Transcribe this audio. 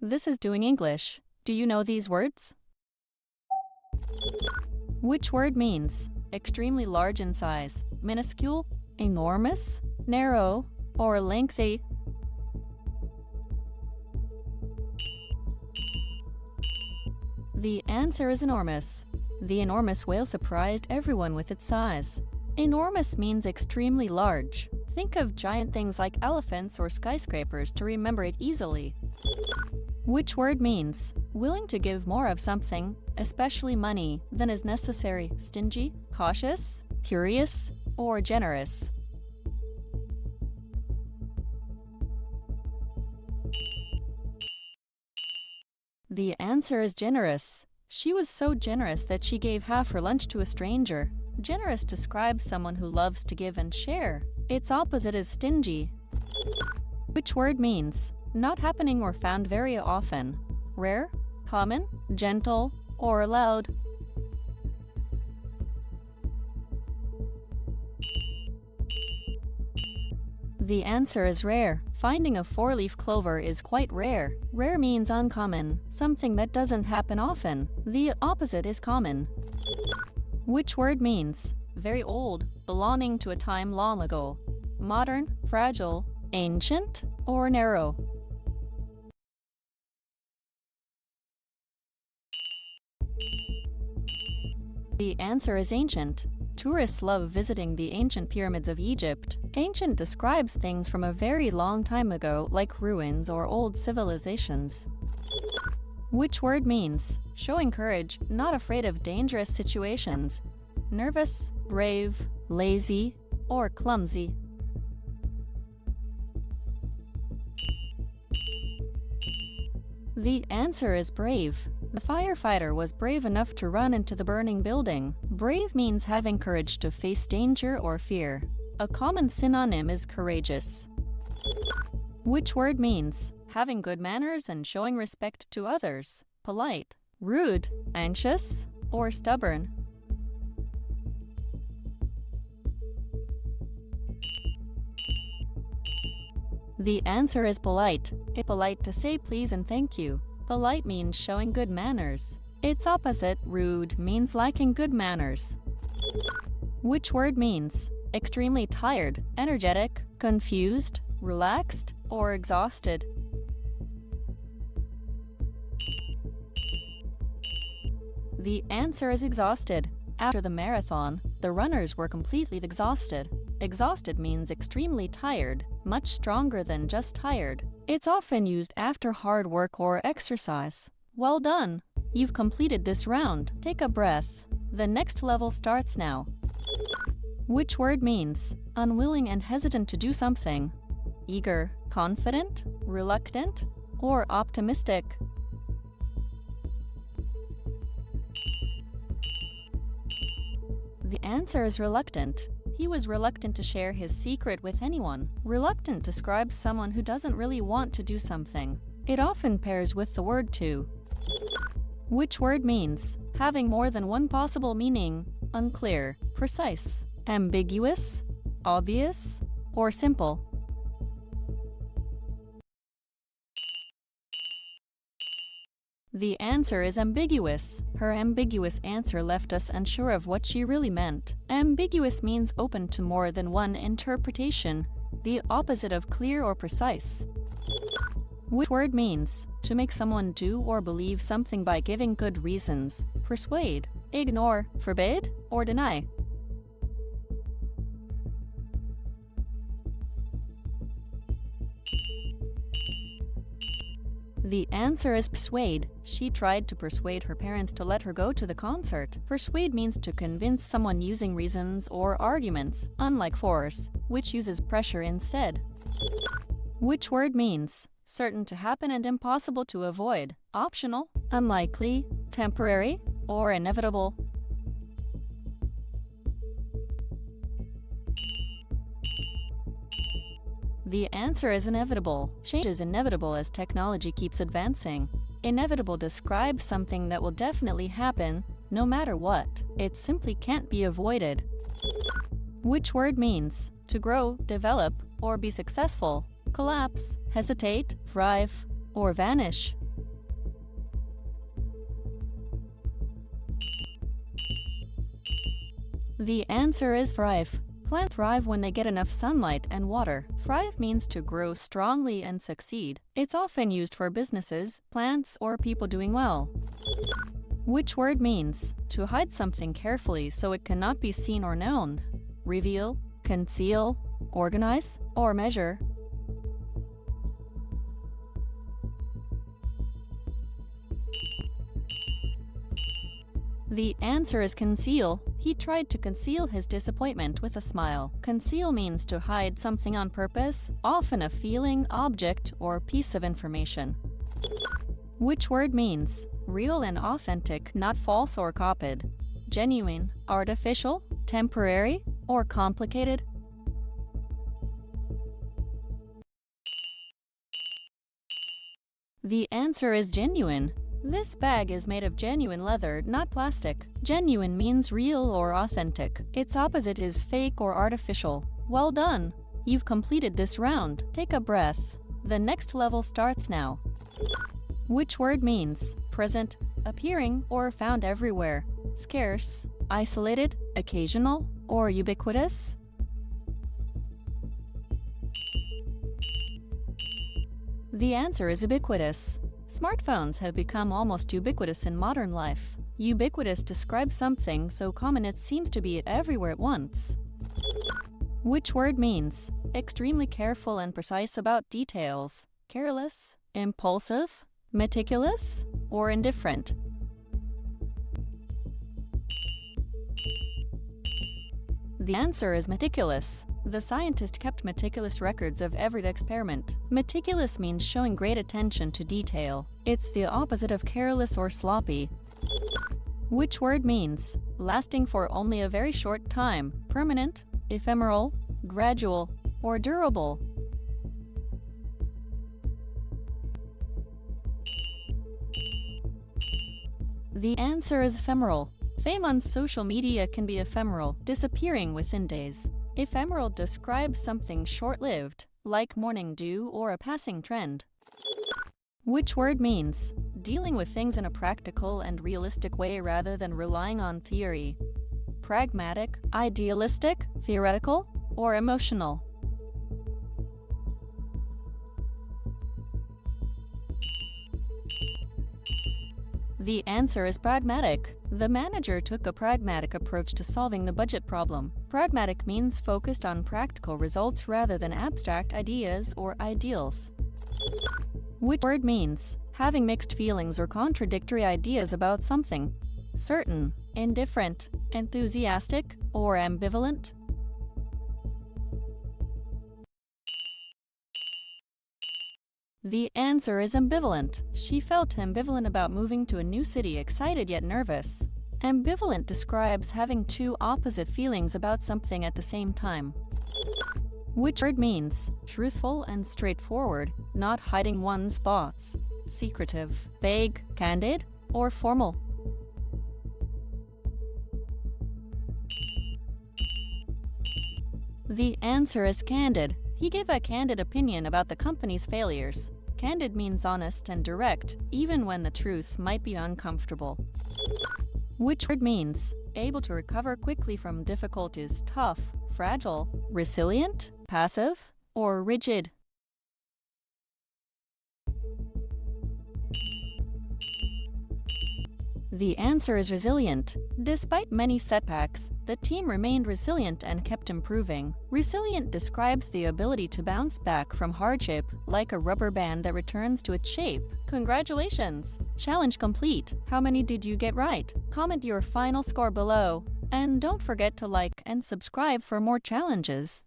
This is Doing English. Do you know these words? Which word means extremely large in size, minuscule, enormous, narrow, or lengthy? The answer is enormous. The enormous whale surprised everyone with its size. Enormous means extremely large. Think of giant things like elephants or skyscrapers to remember it easily. Which word means willing to give more of something, especially money, than is necessary, stingy, cautious, curious, or generous? The answer is generous. She was so generous that she gave half her lunch to a stranger. Generous describes someone who loves to give and share. Its opposite is stingy. Which word means not happening or found very often, rare, common, gentle, or loud? The answer is rare. Finding a four-leaf clover is quite rare. Rare means uncommon, something that doesn't happen often. The opposite is common. Which word means very old, belonging to a time long ago, modern, fragile, ancient, or narrow? The answer is ancient. Tourists love visiting the ancient pyramids of Egypt. Ancient describes things from a very long time ago, like ruins or old civilizations. Which word means showing courage, not afraid of dangerous situations, nervous, brave, lazy, or clumsy? The answer is brave. The firefighter was brave enough to run into the burning building. Brave means having courage to face danger or fear. A common synonym is courageous. Which word means having good manners and showing respect to others, polite, rude, anxious, or stubborn? The answer is polite. It's polite to say please and thank you. Polite means showing good manners. Its opposite, rude, means lacking good manners. Which word means extremely tired, energetic, confused, relaxed, or exhausted? The answer is exhausted. After the marathon, the runners were completely exhausted. Exhausted means extremely tired, much stronger than just tired. It's often used after hard work or exercise. Well done! You've completed this round. Take a breath. The next level starts now. Which word means unwilling and hesitant to do something? Eager, confident, reluctant, or optimistic? The answer is reluctant. He was reluctant to share his secret with anyone. Reluctant describes someone who doesn't really want to do something. It often pairs with the word to. Which word means having more than one possible meaning, unclear, precise, ambiguous, obvious, or simple? The answer is ambiguous. Her ambiguous answer left us unsure of what she really meant. Ambiguous means open to more than one interpretation, the opposite of clear or precise. Which word means to make someone do or believe something by giving good reasons, persuade, ignore, forbid, or deny? The answer is persuade. She tried to persuade her parents to let her go to the concert. Persuade means to convince someone using reasons or arguments, unlike force, which uses pressure instead. Which word means certain to happen and impossible to avoid, optional, unlikely, temporary, or inevitable? The answer is inevitable. Change is inevitable as technology keeps advancing. Inevitable describes something that will definitely happen, no matter what. It simply can't be avoided. Which word means to grow, develop, or be successful, collapse, hesitate, thrive, or vanish? The answer is thrive. Plants thrive when they get enough sunlight and water. Thrive means to grow strongly and succeed. It's often used for businesses, plants, or people doing well. Which word means to hide something carefully so it cannot be seen or known? Reveal, conceal, organize, or measure? The answer is conceal. He tried to conceal his disappointment with a smile. Conceal means to hide something on purpose, often a feeling, object, or piece of information. Which word means real and authentic, not false or copied? Genuine, artificial, temporary, or complicated? The answer is genuine. This bag is made of genuine leather, not plastic. Genuine means real or authentic. Its opposite is fake or artificial. Well done! You've completed this round. Take a breath. The next level starts now. Which word means present, appearing, or found everywhere? Scarce, isolated, occasional, or ubiquitous? The answer is ubiquitous. Smartphones have become almost ubiquitous in modern life. Ubiquitous describes something so common it seems to be everywhere at once. Which word means extremely careful and precise about details? Careless, impulsive, meticulous, or indifferent? The answer is meticulous. The scientist kept meticulous records of every experiment. Meticulous means showing great attention to detail. It's the opposite of careless or sloppy. Which word means lasting for only a very short time? Permanent, ephemeral, gradual, or durable? The answer is ephemeral. Fame on social media can be ephemeral, disappearing within days. Ephemeral describes something short-lived, like morning dew or a passing trend. Which word means dealing with things in a practical and realistic way rather than relying on theory? Pragmatic, idealistic, theoretical, or emotional? The answer is pragmatic. The manager took a pragmatic approach to solving the budget problem. Pragmatic means focused on practical results rather than abstract ideas or ideals. Which word means having mixed feelings or contradictory ideas about something? Certain, indifferent, enthusiastic, or ambivalent? The answer is ambivalent. She felt ambivalent about moving to a new city, excited yet nervous. Ambivalent describes having two opposite feelings about something at the same time. Which word means truthful and straightforward, not hiding one's thoughts? Secretive, vague, candid, or formal? The answer is candid. He gave a candid opinion about the company's failures. Candid means honest and direct, even when the truth might be uncomfortable. Which word means able to recover quickly from difficulties? Tough, fragile, resilient, passive, or rigid? The answer is resilient. Despite many setbacks, the team remained resilient and kept improving. Resilient describes the ability to bounce back from hardship, like a rubber band that returns to its shape. Congratulations! Challenge complete. How many did you get right? Comment your final score below. And don't forget to like and subscribe for more challenges.